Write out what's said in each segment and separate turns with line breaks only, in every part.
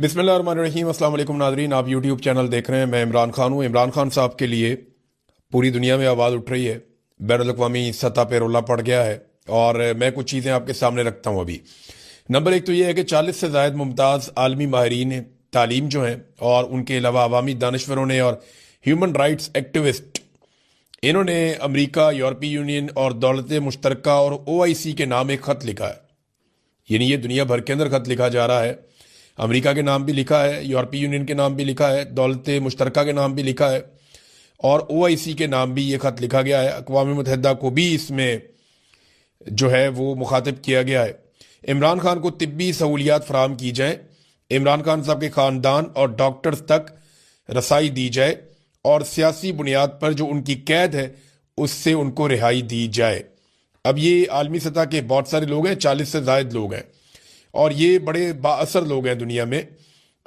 बिस्मिल्लाहिर्रहमानिर्रहीम। अस्सलाम वालेकुम नाज़रीन, आप यूट्यूब चैनल देख रहे हैं। मैं इमरान खान हूँ। इमरान खान साहब के लिए पूरी दुनिया में आवाज़ उठ रही है, बैनुल-अक़वामी सतह पर रोला पड़ गया है और मैं कुछ चीज़ें आपके सामने रखता हूँ अभी। नंबर एक तो ये है कि 40 से ज़ायद मुमताज़ आलमी माहिरीन तालीम जो हैं और उनके अलावा अवामी दानिश्वरों ने और ह्यूमन राइट्स एक्टिविस्ट, इन्होंने अमेरिका, यूरोपीय यूनियन और दौलत मुश्तरका और OIC के नाम एक ख़त लिखा है। यानी ये दुनिया भर के अंदर ख़त लिखा जा रहा है। अमेरिका के नाम भी लिखा है, यूरोपीय यूनियन के नाम भी लिखा है, दौलत मुश्तरका के नाम भी लिखा है और OIC के नाम भी ये ख़त लिखा गया है। अक़वाम मुत्तहिदा को भी इसमें जो है वो मुखातिब किया गया है। इमरान खान को तिब्बी सहूलियात फराहम की जाए, इमरान खान साहब के ख़ानदान और डॉक्टर्स तक रसाई दी जाए और सियासी बुनियाद पर जो उनकी कैद है उससे उनको रिहाई दी जाए। अब ये आलमी सतह के बहुत सारे लोग हैं, 40 से ज़ायद लोग हैं और ये बड़े बाअसर लोग हैं दुनिया में।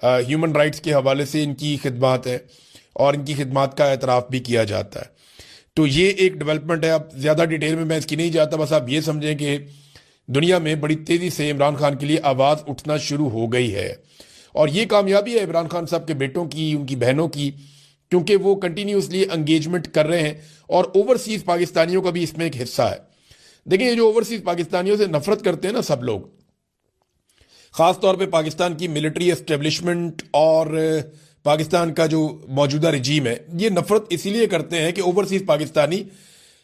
ह्यूमन राइट्स के हवाले से इनकी खिदमत है और इनकी खिदमत का एतराफ़ भी किया जाता है। तो ये एक डेवलपमेंट है। अब ज़्यादा डिटेल में मैं इसकी नहीं जाता, बस आप ये समझें कि दुनिया में बड़ी तेज़ी से इमरान खान के लिए आवाज़ उठना शुरू हो गई है और ये कामयाबी है इमरान खान साहब के बेटों की, उनकी बहनों की, क्योंकि वो कंटिन्यूसली एंगेजमेंट कर रहे हैं और ओवरसीज़ पाकिस्तानियों का भी इसमें एक हिस्सा है। देखिए, ये जो ओवरसीज़ पाकिस्तानियों से नफरत करते हैं ना सब लोग, ख़ास तौर पे पाकिस्तान की मिलिट्री एस्टेब्लिशमेंट और पाकिस्तान का जो मौजूदा रजीम है, ये नफरत इसीलिए करते हैं कि ओवरसीज़ पाकिस्तानी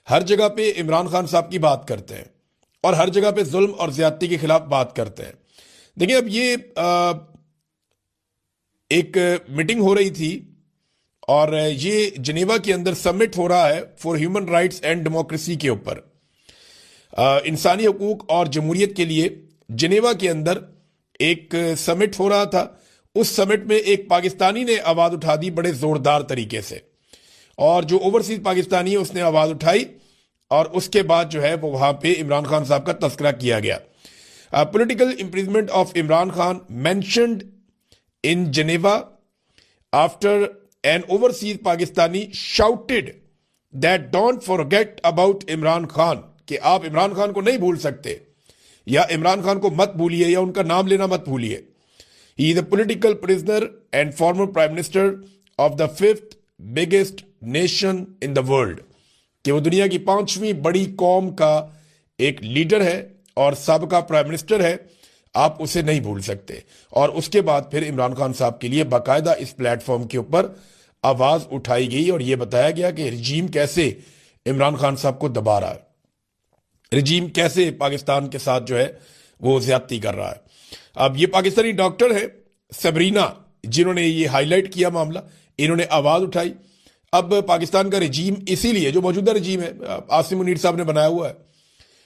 हर जगह पे इमरान खान साहब की बात करते हैं और हर जगह पे जुल्म और ज्यादती के खिलाफ बात करते हैं। देखिए, अब ये एक मीटिंग हो रही थी और ये जिनेवा के अंदर समिट हो रहा है for human rights and democracy के ऊपर, इंसानी हकूक और जमहूरियत के लिए जिनेवा के अंदर एक समिट हो रहा था। उस समिट में एक पाकिस्तानी ने आवाज़ उठा दी बड़े ज़ोरदार तरीके से और जो ओवरसीज़ पाकिस्तानी है उसने आवाज़ उठाई और उसके बाद जो है वो वहाँ पे इमरान खान साहब का तस्करा किया गया। Political imprisonment of Imran Khan mentioned in Geneva after an overseas Pakistani shouted that don't forget about Imran Khan, कि आप इमरान खान को नहीं भूल सकते या इमरान खान को मत भूलिए या उनका नाम लेना मत भूलिए। He is a political prisoner and former prime minister of the 5th biggest nation in the world, कि वो दुनिया की 5वीं बड़ी कौम का एक लीडर है और सबका प्राइम मिनिस्टर है, आप उसे नहीं भूल सकते। और उसके बाद फिर इमरान खान साहब के लिए बाकायदा इस प्लेटफॉर्म के ऊपर आवाज़ उठाई गई और यह बताया गया कि रजीम कैसे इमरान खान साहब को दबा रहा है, रजीम कैसे पाकिस्तान के साथ जो है वो ज्यादती कर रहा है। अब ये पाकिस्तानी डॉक्टर है सबरीना जिन्होंने ये हाईलाइट किया मामला, इन्होंने आवाज़ उठाई। अब पाकिस्तान का रजीम इसीलिए, जो मौजूदा रजीम है, आसिम मुनीर साहब ने बनाया हुआ है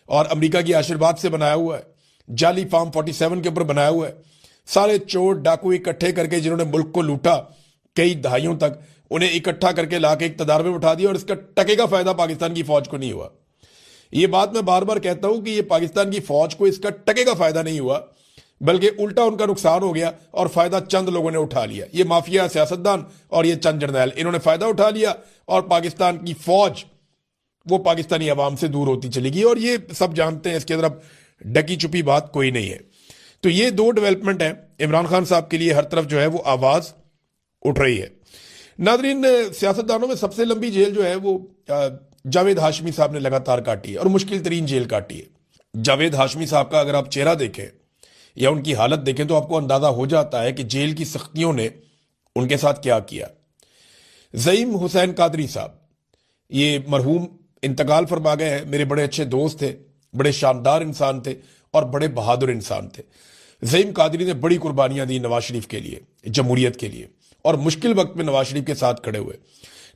और अमेरिका की आशीर्वाद से बनाया हुआ है, जाली फार्म 47 के ऊपर बनाया हुआ है, सारे चोर डाकू इकट्ठे करके जिन्होंने मुल्क को लूटा कई दहाइयों तक, उन्हें इकट्ठा करके लाके इक़्तिदार में उठा दिया और इसका टके का फायदा पाकिस्तान की फौज को नहीं हुआ। ये बात मैं बार बार कहता हूं कि ये पाकिस्तान की फौज को इसका टके का फायदा नहीं हुआ, बल्कि उल्टा उनका नुकसान हो गया और फायदा चंद लोगों ने उठा लिया। ये माफिया सियासतदान और ये चंद जर्नैल, इन्होंने फायदा उठा लिया और पाकिस्तान की फौज वो पाकिस्तानी अवाम से दूर होती चली गई और ये सब जानते हैं, इसके अंदर अब डकी छुपी बात कोई नहीं है। तो ये दो डेवलपमेंट है इमरान खान साहब के लिए, हर तरफ जो है वो आवाज उठ रही है। नादरीन, सियासतदानों में सबसे लंबी जेल जो है वो जावेद हाशमी साहब ने लगातार काटी है और मुश्किल तरीन जेल काटी है। जावेद हाशमी साहब का अगर आप चेहरा देखें या उनकी हालत देखें तो आपको अंदाजा हो जाता है कि जेल की सख्तियों ने उनके साथ क्या किया। ज़ईम हुसैन कादरी साहब, ये मरहूम इंतकाल फरमा गए हैं, मेरे बड़े अच्छे दोस्त थे, बड़े शानदार इंसान थे और बड़े बहादुर इंसान थे। ज़ईम कादरी ने बड़ी कुर्बानियां दी नवाज शरीफ के लिए, जमहूरियत के लिए, और मुश्किल वक्त में नवाज शरीफ के साथ खड़े हुए।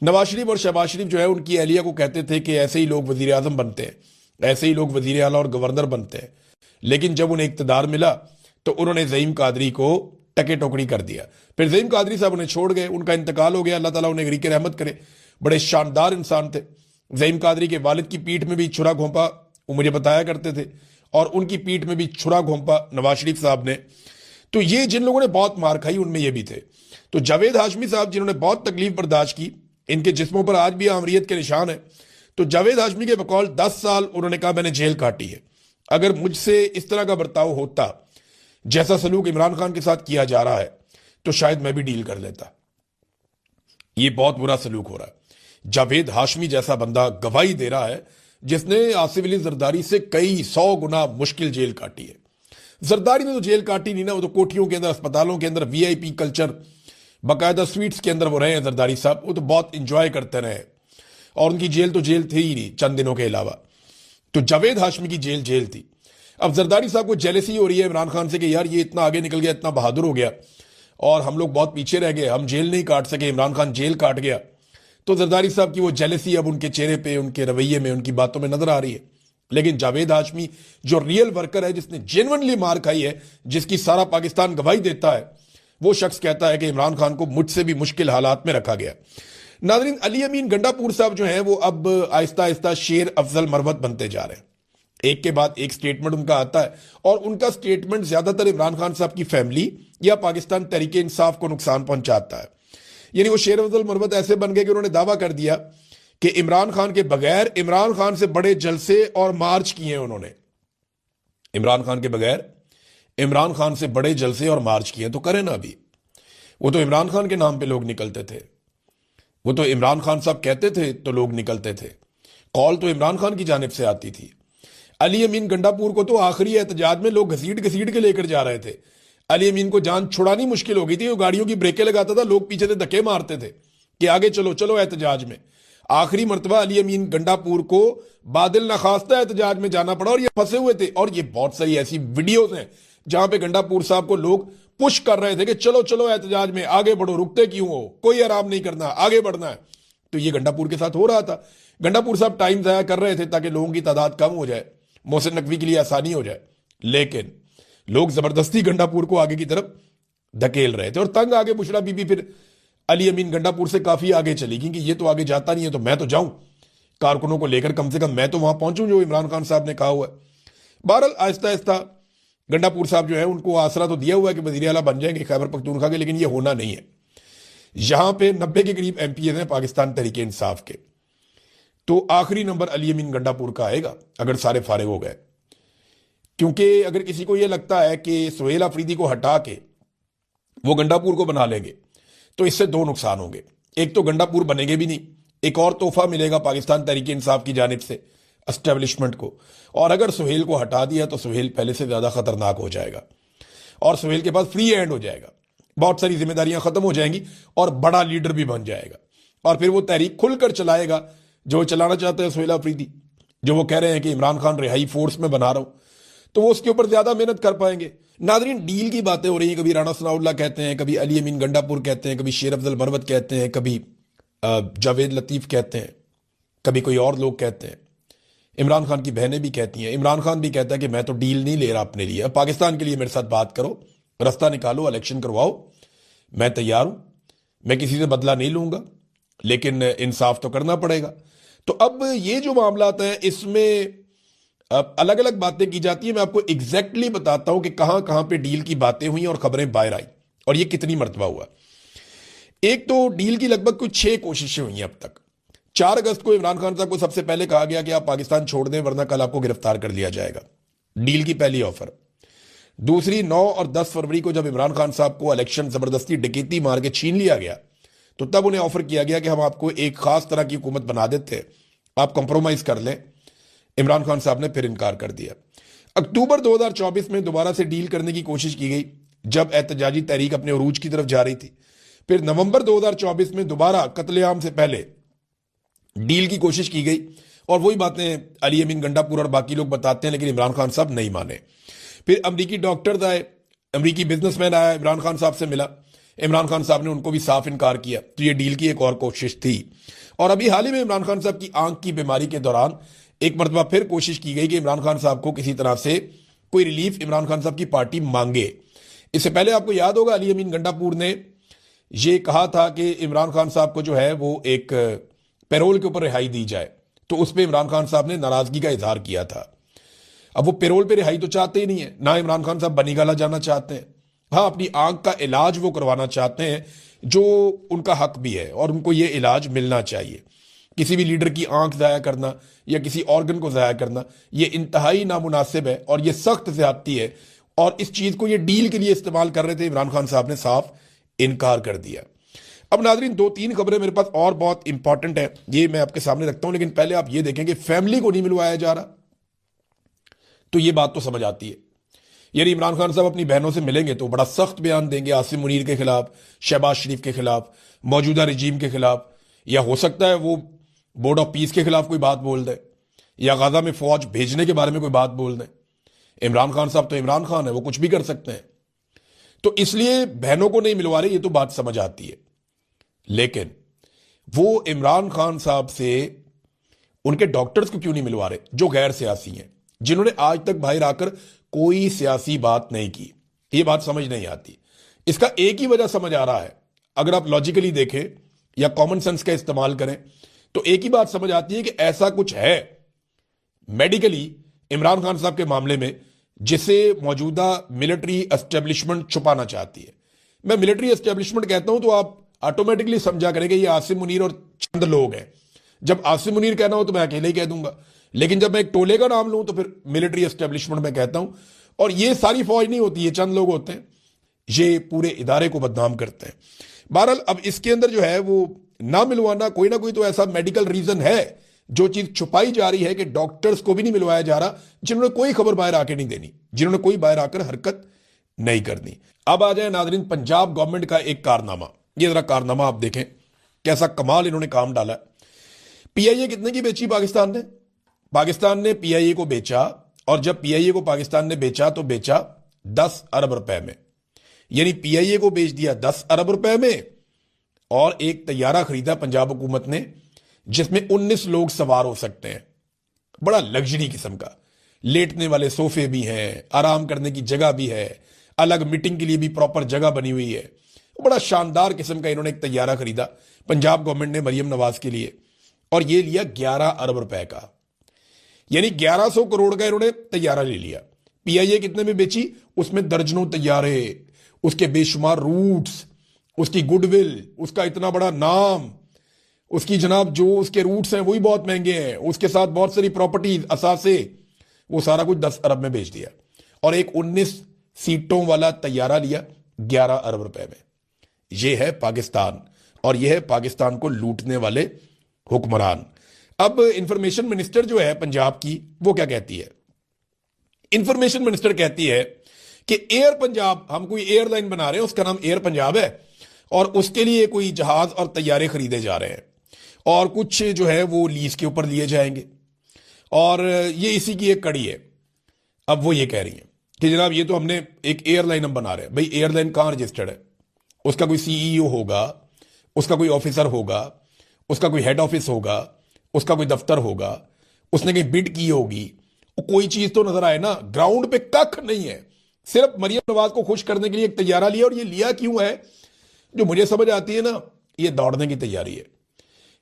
नवाज शरीफ और शहबाज शरीफ जो है उनकी अहलिया को कहते थे कि ऐसे ही लोग वजीर आजम बनते हैं, ऐसे ही लोग वजीर आला और गवर्नर बनते हैं, लेकिन जब उन्हें इक्तदार मिला तो उन्होंने ज़ईम कादरी को टके टोकरी कर दिया। फिर ज़ईम कादरी साहब उन्हें छोड़ गए, उनका इंतकाल हो गया, अल्लाह ताला उन्हें गरीक रहमत करे। बड़े शानदार इंसान थे। ज़ईम कादरी के वालिद की पीठ में भी छुरा घोंपा वो मुझे बताया करते थे और उनकी पीठ में भी छुरा घोंपा नवाज शरीफ साहब ने। तो ये जिन लोगों ने बहुत मार खाई उनमें ये भी थे। तो जावेद हाशमी साहब जिन्होंने बहुत तकलीफ बर्दाश्त की, इनके जिस्मों पर आज भी आमरीत के निशान है। तो जावेद हाशमी के बकौल 10 साल उन्होंने कहा मैंने जेल काटी है। अगर मुझसे इस तरह का बर्ताव होता जैसा सलूक इमरान खान के साथ किया जा रहा है तो शायद मैं भी डील कर लेता। ये बहुत बुरा सलूक हो रहा है। जावेद हाशमी जैसा बंदा गवाही दे रहा है जिसने आसिफ अली जरदारी से कई 100 गुना मुश्किल जेल काटी है। जरदारी ने तो जेल काटी नहीं ना, वो तो कोठियों के अंदर, अस्पतालों के अंदर, वीआईपी कल्चर, बाकायदा स्वीट्स के अंदर वो रहे हैं जरदारी साहब। वो तो बहुत इंजॉय करते रहे और उनकी जेल तो जेल थी ही नहीं चंद दिनों के अलावा। तो जावेद हाशमी की जेल जेल थी। अब जरदारी साहब को जेलसी हो रही है इमरान खान से कि यार ये इतना आगे निकल गया, इतना बहादुर हो गया और हम लोग बहुत पीछे रह गए, हम जेल नहीं काट सके, इमरान खान जेल काट गया। तो जरदारी साहब की वो जेलसी अब उनके चेहरे पे, उनके रवैये में, उनकी बातों में नजर आ रही है। लेकिन जावेद हाशमी जो रियल वर्कर है, जिसने जेन्युइनली मार खाई है, जिसकी सारा पाकिस्तान गवाही देता है, वो शख्स कहता है कि इमरान खान को मुझसे भी मुश्किल हालात में रखा गया। नाज़रीन, अली अमीन गंडापुर साहब जो हैं वो अब आहिस्ता आहिस्ता शेर अफजल मरवत बनते जा रहे हैं। एक के बाद एक स्टेटमेंट उनका आता है और उनका स्टेटमेंट ज्यादातर इमरान खान साहब की फैमिली या पाकिस्तान तहरीक इंसाफ को नुकसान पहुंचाता है। यानी वो शेर अफजल मरवत ऐसे बन गए कि उन्होंने दावा कर दिया कि इमरान खान के बगैर इमरान खान से बड़े जलसे और मार्च किए हैं उन्होंने। इमरान खान के बगैर इमरान खान से बड़े जलसे और मार्च किए तो करें ना। अभी वो तो इमरान खान के नाम पे लोग निकलते थे, वो तो इमरान खान साहब कहते थे तो लोग निकलते थे, कॉल तो इमरान खान की जानिब से आती थी। अली अमीन गंडापुर को तो आखिरी एहतजाज में लोग घसीट घसीट के लेकर जा रहे थे। अली अमीन को जान छुड़ानी मुश्किल हो गई थी, वो गाड़ियों की ब्रेकें लगाता था, लोग पीछे से धक्के मारते थे कि आगे चलो चलो एहतजाज में। आखिरी मरतबा अली अमीन गंडापुर को बादल नखास्ता एहतजाज में जाना पड़ा और ये फंसे हुए थे। और ये बहुत सारी ऐसी वीडियोज हैं जहां पे गंडापुर साहब को लोग पुश कर रहे थे कि चलो चलो एहतजाज में आगे बढ़ो, रुकते क्यों हो, कोई आराम नहीं करना, आगे बढ़ना है। तो ये गंडापुर के साथ हो रहा था। गंडापुर साहब टाइम जाया कर रहे थे ताकि लोगों की तादाद कम हो जाए, मोहसिन नकवी के लिए आसानी हो जाए। लेकिन लोग जबरदस्ती गंडापुर को आगे की तरफ धकेल रहे थे और तंग आगे बुशरा बीबी फिर अली अमीन गंडापुर से काफी आगे चली गई कि ये तो आगे जाता नहीं है तो मैं तो जाऊं, कारकुनों को लेकर कम से कम मैं तो वहां पहुंचूं जो इमरान खान साहब ने कहा हुआ है। बहरहाल आहिस्ता आहिस्ता गंडापुर साहब जो है उनको आसरा तो दिया हुआ है कि वजीर आला बन जाएंगे खैबर पख्तूनख्वा के, लेकिन ये होना नहीं है। यहां पे 90 के करीब एमपी हैं पाकिस्तान तहरीक इंसाफ के, तो आखिरी नंबर अली अमीन गंडापुर का आएगा अगर सारे फारिग हो गए। क्योंकि अगर किसी को यह लगता है कि सुहेल अफरीदी को हटा के वो गंडापुर को बना लेंगे तो इससे दो नुकसान होंगे। एक तो गंडापुर बनेंगे भी नहीं, एक और तोहफा मिलेगा पाकिस्तान तहरीक इंसाफ की जानिब से एस्टेब्लिशमेंट को। और अगर सुहेल को हटा दिया तो सुहेल पहले से ज्यादा खतरनाक हो जाएगा और सुहेल के पास फ्री हैंड हो जाएगा, बहुत सारी जिम्मेदारियां खत्म हो जाएंगी और बड़ा लीडर भी बन जाएगा। और फिर वो तहरीक खुलकर चलाएगा जो चलाना चाहते हैं सुहेल अफरीदी, जो वो कह रहे हैं कि इमरान खान रिहाई फोर्स में बना रहा हूं, तो वो उसके ऊपर ज्यादा मेहनत कर पाएंगे। नादरीन, डील की बातें हो रही हैं, कभी राणा सनाउल्लाह कहते हैं, कभी अली अमीन गंडापुर कहते हैं, कभी शेर अफजल मरवत कहते हैं, कभी जावेद लतीफ कहते हैं, कभी कोई और लोग कहते हैं। इमरान खान की बहनें भी कहती हैं, इमरान खान भी कहता है कि मैं तो डील नहीं ले रहा अपने लिए, अब पाकिस्तान के लिए मेरे साथ बात करो, रास्ता निकालो, इलेक्शन करवाओ, मैं तैयार हूं, मैं किसी से बदला नहीं लूंगा, लेकिन इंसाफ तो करना पड़ेगा। तो अब ये जो मामला है इसमें अलग अलग बातें की जाती है। मैं आपको एग्जैक्टली बताता हूं कि कहां कहां पे डील की बातें हुई और खबरें बाहर आई और ये कितनी मरतबा हुआ। एक तो डील की लगभग कुछ 6 कोशिशें हुई हैं अब तक। 4 अगस्त को इमरान खान साहब को सबसे पहले कहा गया कि आप पाकिस्तान छोड़ दें वरना कल आपको गिरफ्तार कर लिया जाएगा, डील की पहली ऑफर। दूसरी 9 और 10 फरवरी को जब इमरान खान साहब को इलेक्शन जबरदस्ती डकैती मार के छीन लिया गया तो तब उन्हें ऑफर किया गया कि हम आपको एक खास तरह की हुकूमत बना देते हैं, आप कंप्रोमाइज कर लें। इमरान खान साहब ने फिर इनकार कर दिया। अक्टूबर 2024 में दोबारा से डील करने की कोशिश की गई जब एहतजाजी तहरीक अपने उरूज की तरफ जा रही थी। फिर नवंबर 2024 में दोबारा कत्लेआम से पहले डील की कोशिश की गई और वही बातें अली अमीन गंडापुर और बाकी लोग बताते हैं, लेकिन इमरान खान साहब नहीं माने। फिर अमरीकी डॉक्टर्स आए, अमरीकी बिजनेसमैन आया, इमरान खान साहब से मिला, इमरान खान साहब ने उनको भी साफ इनकार किया। तो ये डील की एक और कोशिश थी। और अभी हाल ही में इमरान खान साहब की आंख की बीमारी के दौरान एक मरतबा फिर कोशिश की गई कि इमरान खान साहब को किसी तरह से कोई रिलीफ इमरान खान साहब की पार्टी मांगे। इससे पहले आपको याद होगा अली अमीन गंडापुर ने यह कहा था कि इमरान खान साहब को जो है वो एक पैरोल के ऊपर रिहाई दी जाए, तो उस पर इमरान खान साहब ने नाराजगी का इजहार किया था। अब वो पैरोल पे रिहाई तो चाहते ही नहीं है, ना इमरान खान साहब बनीगाला जाना चाहते हैं। हाँ, अपनी आंख का इलाज वो करवाना चाहते हैं जो उनका हक भी है और उनको ये इलाज मिलना चाहिए। किसी भी लीडर की आंख ज़ाया करना या किसी ऑर्गन को ज़ाया करना ये इंतहाई नामुनासिब है और ये सख्त ज़्यादती है। और इस चीज़ को ये डील के लिए इस्तेमाल कर रहे थे, इमरान खान साहब ने साफ इनकार कर दिया। अब नाजरीन, 2-3 खबरें मेरे पास और बहुत इंपॉर्टेंट है, ये मैं आपके सामने रखता हूं, लेकिन पहले आप ये देखें कि फैमिली को नहीं मिलवाया जा रहा, तो ये बात तो समझ आती है। यानी इमरान खान साहब अपनी बहनों से मिलेंगे तो बड़ा सख्त बयान देंगे आसिम मुनीर के खिलाफ, शहबाज शरीफ के खिलाफ, मौजूदा रजीम के खिलाफ, या हो सकता है वो बोर्ड ऑफ पीस के खिलाफ कोई बात बोल दे, या गाजा में फौज भेजने के बारे में कोई बात बोल दे। इमरान खान साहब तो इमरान खान है, वो कुछ भी कर सकते हैं। तो इसलिए बहनों को नहीं मिलवा रहे, ये तो बात समझ आती है। लेकिन वो इमरान खान साहब से उनके डॉक्टर्स को क्यों नहीं मिलवा रहे जो गैर सियासी हैं, जिन्होंने आज तक बाहर आकर कोई सियासी बात नहीं की? ये बात समझ नहीं आती। इसका एक ही वजह समझ आ रहा है, अगर आप लॉजिकली देखें या कॉमन सेंस का इस्तेमाल करें तो एक ही बात समझ आती है कि ऐसा कुछ है मेडिकली इमरान खान साहब के मामले में जिसे मौजूदा मिलिट्री एस्टेब्लिशमेंट छुपाना चाहती है। मैं मिलिट्री एस्टेब्लिशमेंट कहता हूं तो आप ऑटोमेटिकली समझा करेंगे ये आसिम मुनीर और चंद लोग हैं। जब आसिम मुनीर कहना हो तो मैं अकेले ही कह दूंगा, लेकिन जब मैं एक टोले का नाम लूं तो फिर मिलिट्री एस्टेब्लिशमेंट में कहता हूं। और ये सारी फौज नहीं होती, ये चंद लोग होते हैं, ये पूरे इदारे को बदनाम करते हैं। बहरहाल अब इसके अंदर जो है वो ना मिलवाना, कोई ना कोई तो ऐसा मेडिकल रीजन है, जो चीज छुपाई जा रही है कि डॉक्टर्स को भी नहीं मिलवाया जा रहा, जिन्होंने कोई खबर बाहर आके नहीं देनी, जिन्होंने कोई बाहर आकर हरकत नहीं करनी। अब आ जाए नाजरीन पंजाब गवर्नमेंट का एक कारनामा। ये जरा कारनामा आप देखें, कैसा कमाल इन्होंने काम डाला। पीआईए कितने की बेची पाकिस्तान ने? पाकिस्तान ने पीआईए को बेचा, और जब पीआईए को पाकिस्तान ने बेचा तो बेचा 10 अरब रुपए में। यानी पीआईए को बेच दिया 10 अरब रुपए में, और एक तैयारा खरीदा पंजाब हुकूमत ने जिसमें 19 लोग सवार हो सकते हैं। बड़ा लग्जरी किस्म का, लेटने वाले सोफे भी हैं, आराम करने की जगह भी है, अलग मीटिंग के लिए भी प्रॉपर जगह बनी हुई है। बड़ा शानदार किस्म का इन्होंने एक तैयारा खरीदा पंजाब गवर्नमेंट ने मरियम नवाज के लिए, और ये लिया 11 अरब रुपए का। यानी 1100 करोड़ का इन्होंने तैयारा ले लिया। पीआईए कितने में बेची? उसमें दर्जनों तैयारे, उसके बेशुमार रूट्स, उसकी गुडविल, उसका इतना बड़ा नाम, उसकी जनाब जो उसके रूट्स हैं वही बहुत महंगे हैं, उसके साथ बहुत सारी प्रॉपर्टीज, असासे, वो सारा कुछ 10 अरब में बेच दिया, और एक 19 सीटों वाला तैयारा लिया 11 अरब रुपए में। यह है पाकिस्तान, और यह है पाकिस्तान को लूटने वाले हुक्मरान। अब इंफॉर्मेशन मिनिस्टर जो है पंजाब की, वो क्या कहती है? इंफॉर्मेशन मिनिस्टर कहती है कि एयर पंजाब, हम कोई एयरलाइन बना रहे हैं, उसका नाम एयर पंजाब है, और उसके लिए कोई जहाज और तैयारे खरीदे जा रहे हैं, और कुछ जो है वो लीज के ऊपर लिए जाएंगे, और ये इसी की एक कड़ी है। अब वो ये कह रही है कि जनाब ये तो हमने एक एयरलाइन हम बना रहे हैं। भाई एयरलाइन कहां रजिस्टर्ड है? उसका कोई सीईओ होगा, उसका कोई ऑफिसर होगा, उसका कोई हेड ऑफिस होगा, उसका कोई दफ्तर होगा, उसने कहीं बिड की होगी, कोई चीज तो नजर आए ना। ग्राउंड पे कख नहीं है, सिर्फ मरियम नवाज को खुश करने के लिए एक तैयारा लिया। और ये लिया क्यों है, जो मुझे समझ आती है ना, ये दौड़ने की तैयारी है।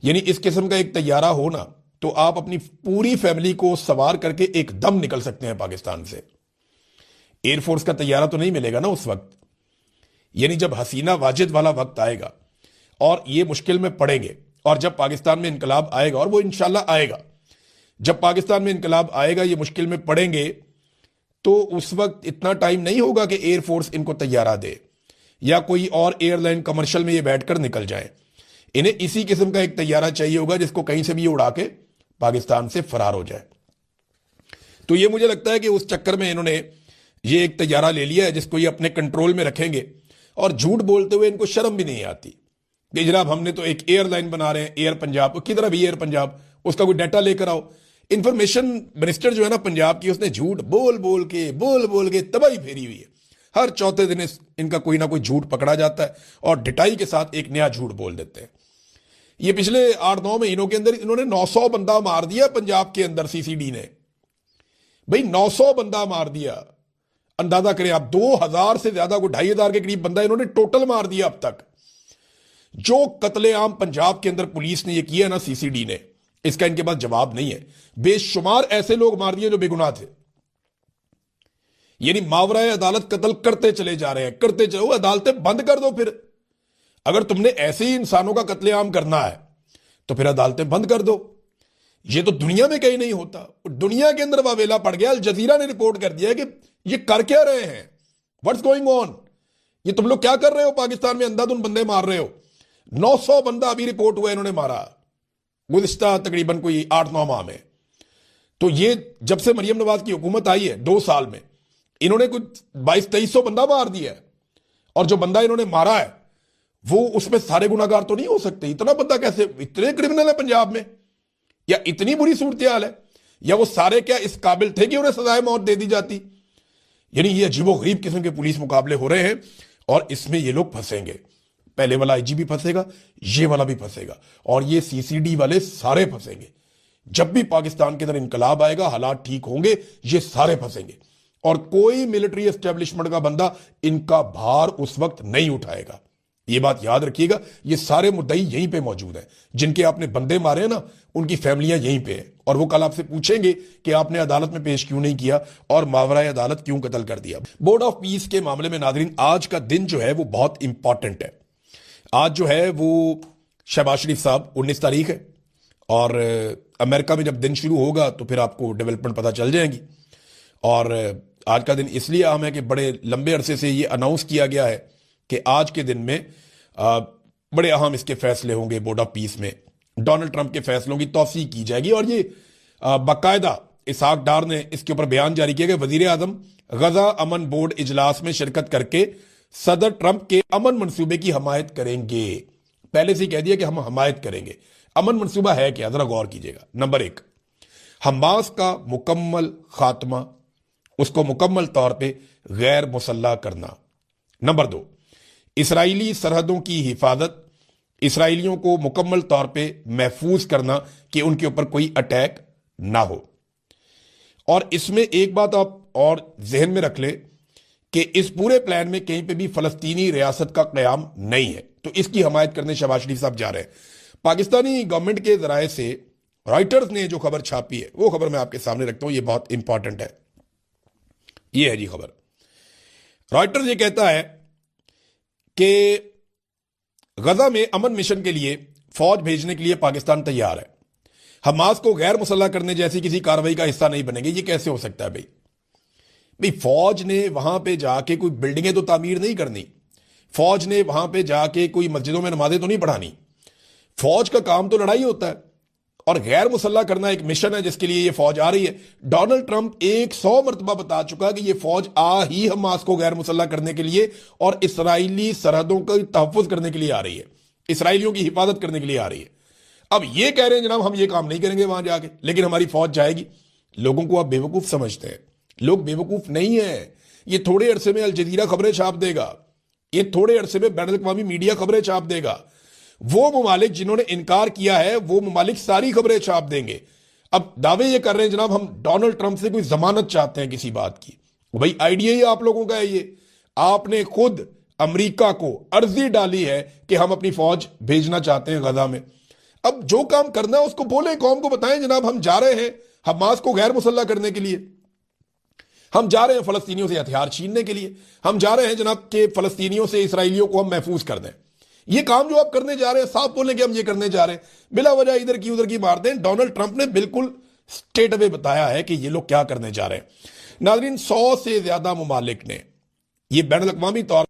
यानी इस किस्म का एक तैयारा हो ना, तो आप अपनी पूरी फैमिली को सवार करके एकदम निकल सकते हैं पाकिस्तान से। एयरफोर्स का तैयारा तो नहीं मिलेगा ना उस वक्त। यानी जब हसीना वाजिद वाला वक्त आएगा और ये मुश्किल में पड़ेंगे, और जब पाकिस्तान में इनकलाब आएगा, और वो इंशाल्लाह आएगा, जब पाकिस्तान में इनकलाब आएगा, ये मुश्किल में पड़ेंगे, तो उस वक्त इतना टाइम नहीं होगा कि एयरफोर्स इनको तैयारा दे, या कोई और एयरलाइन कमर्शियल में ये बैठकर निकल जाए। इन्हें इसी किस्म का एक तैयारा चाहिए होगा जिसको कहीं से भी उड़ा के पाकिस्तान से फरार हो जाए। तो ये मुझे लगता है कि उस चक्कर में इन्होंने ये एक तैयारा ले लिया है जिसको ये अपने कंट्रोल में रखेंगे, और झूठ बोलते हुए इनको शर्म भी नहीं आती कि जनाब हमने तो एक एयरलाइन बना रहे हैं, एयर पंजाब। किधर भी एयर पंजाब, उसका कोई डाटा लेकर आओ। इंफॉर्मेशन मिनिस्टर जो है ना पंजाब की, उसने झूठ बोल बोल के तबाही फेरी हुई है। हर चौथे दिन इनका कोई ना कोई झूठ पकड़ा जाता है, और ढिटाई के साथ एक नया झूठ बोल देते हैं। ये पिछले 8-9 महीनों के अंदर इन्होंने 900 बंदा मार दिया पंजाब के अंदर, सीसीडी ने। भाई 900 बंदा मार दिया, अंदाजा करें आप, 2000 से ज्यादा को 2500 के करीब बंदा इन्होंने टोटल मार दिया अब तक। जो कत्लेआम पंजाब के अंदर पुलिस ने ये किया ना सीसीडी ने, इसका इनके पास जवाब नहीं है। बेशुमार ऐसे लोग मार दिए जो बेगुनाह थे। यानी मावराए अदालत कत्ल करते चले जा रहे हैं, करते चलो। अदालतें बंद कर दो फिर। अगर तुमने ऐसे ही इंसानों का कत्लेआम करना है तो फिर अदालतें बंद कर दो। ये तो दुनिया में कहीं नहीं होता। दुनिया के अंदर वावेला पड़ गया। अल जजीरा ने रिपोर्ट कर दिया कि ये कर क्या रहे हैं, व्हाट्स गोइंग ऑन। ये तुम लोग क्या कर रहे हो? पाकिस्तान में अंधाधुंध बंदे मार रहे हो। 900 बंदा अभी रिपोर्ट हुआ इन्होंने मारा गुज़िश्ता तकरीबन कोई 8-9 माह में। तो ये जब से मरियम नवाज की हुकूमत आई है 2 साल में इन्होंने कुछ 2200-2300 बंदा मार दिया है। और जो बंदा इन्होंने मारा है वो उसमें सारे गुनाहगार तो नहीं हो सकते। इतना बंदा कैसे, इतने क्रिमिनल है पंजाब में, या इतनी बुरी सूरत हाल है, या वो सारे क्या इस काबिल थे कि उन्हें सजाए मौत दे दी जाती? यानी ये अजीबोगरीब किस्म के पुलिस मुकाबले हो रहे हैं और इसमें ये लोग फंसेंगे। पहले वाला आईजी भी फंसेगा, ये वाला भी फंसेगा, और ये सीसीडी वाले सारे फंसेंगे। जब भी पाकिस्तान के अंदर इनकलाब आएगा, हालात ठीक होंगे, ये सारे फंसेंगे और कोई मिलिट्री एस्टेब्लिशमेंट का बंदा इनका भार उस वक्त नहीं उठाएगा। ये बात याद रखिएगा। ये सारे मुद्दई यहीं पे मौजूद हैं। जिनके आपने बंदे मारे हैं ना, उनकी फैमिलियां यहीं पे हैं और वो कल आपसे पूछेंगे कि आपने अदालत में पेश क्यों नहीं किया और मावराए अदालत क्यों कत्ल कर दिया। बोर्ड ऑफ पीस के मामले में नादरीन, आज का दिन जो है वो बहुत इंपॉर्टेंट है। आज जो है वो शहबाज शरीफ साहब 19 तारीख है और अमेरिका में जब दिन शुरू होगा तो फिर आपको डेवलपमेंट पता चल जाएगी। और आज का दिन इसलिए अहम है कि बड़े लंबे अरसे से ये अनाउंस किया गया है कि आज के दिन में बड़े अहम इसके फैसले होंगे। बोर्ड ऑफ पीस में डोनाल्ड ट्रंप के फैसलों की तौसीक की जाएगी और ये बाकायदा इसहाक डार ने इसके ऊपर बयान जारी किया कि वजीर आजम गजा अमन बोर्ड इजलास में शिरकत करके सदर ट्रंप के अमन मंसूबे की हमायत करेंगे। पहले से ही कह दिया कि हम हमायत करेंगे। अमन मंसूबा है क्या, जरा गौर कीजिएगा। नंबर 1, हमास का मुकम्मल खात्मा, उसको मुकम्मल तौर पे गैर मुसल्लह करना। नंबर 2, इसराइली सरहदों की हिफाजत, इसराइलियों को मुकम्मल तौर पे महफूज करना कि उनके ऊपर कोई अटैक ना हो। और इसमें एक बात आप और जहन में रख ले कि इस पूरे प्लान में कहीं पे भी फलस्तीनी रियासत का क़याम नहीं है, तो इसकी हमायत करने शहबाज शरीफ साहब जा रहे हैं। पाकिस्तानी गवर्नमेंट के जराए से रॉयटर्स ने जो खबर छापी है वो खबर मैं आपके सामने रखता हूं, ये बहुत इंपॉर्टेंट है। ये है जी खबर। रॉयटर्स ये कहता है कि गजा में अमन मिशन के लिए फौज भेजने के लिए पाकिस्तान तैयार है। हमास को गैर मुसल्लह करने जैसी किसी कार्रवाई का हिस्सा नहीं बनेंगे। ये कैसे हो सकता है भाई? फौज ने वहां पे जाके कोई बिल्डिंगें तो तामीर नहीं करनी, फौज ने वहां पे जाके कोई मस्जिदों में नमाजें तो नहीं पढ़ानी। फौज का काम तो लड़ाई होता है और गैर मुसल्लह करना एक मिशन है जिसके लिए ये फौज आ रही है। डोनाल्ड ट्रंप 100 मरतबा बता चुका कि ये फौज आ ही हमास को गैर मुसल्लह करने के लिए और इसराइली सरहदों का तहफ़्फ़ुज़ करने के लिए आ रही है, इसराइलियों की हिफाजत करने के लिए आ रही है। अब ये कह रहे हैं जनाब हम ये काम नहीं करेंगे वहां जाके, लेकिन हमारी फौज जाएगी। लोगों को आप बेवकूफ समझते हैं, लोग बेवकूफ नहीं है। ये थोड़े अरसे में अल जजीरा खबरें छाप देगा, ये थोड़े अरसे में बैनुल अक़वामी मीडिया खबरें छाप देगा। वो ममालिक जिन्होंने इनकार किया है वो ममालिक सारी खबरें छाप देंगे। अब दावे ये कर रहे हैं जनाब हम डोनाल्ड ट्रंप से कोई जमानत चाहते हैं किसी बात की। भाई आइडिया ही आप लोगों का है ये। आपने खुद अमेरिका को अर्जी डाली है कि हम अपनी फौज भेजना चाहते हैं गजा में। अब जो काम करना है उसको बोले, कौम को बताएं जनाब हम जा रहे हैं हमास को गैर मुसल्लह करने के लिए, हम जा रहे हैं फलस्तीनियों से हथियार छीनने के लिए, हम जा रहे हैं जनाब के फलस्तीनियों से इसराइलियों को हम महफूज कर दें। ये काम जो आप करने जा रहे हैं, साफ बोलें कि हम ये करने जा रहे हैं, बिला वजह इधर की उधर की मारते हैं। डोनाल्ड ट्रंप ने बिल्कुल स्ट्रेट अवे बताया है कि ये लोग क्या करने जा रहे हैं। नाज़रीन, 100 से ज्यादा ममालिक ने ये बैनुल अक़वामी तौर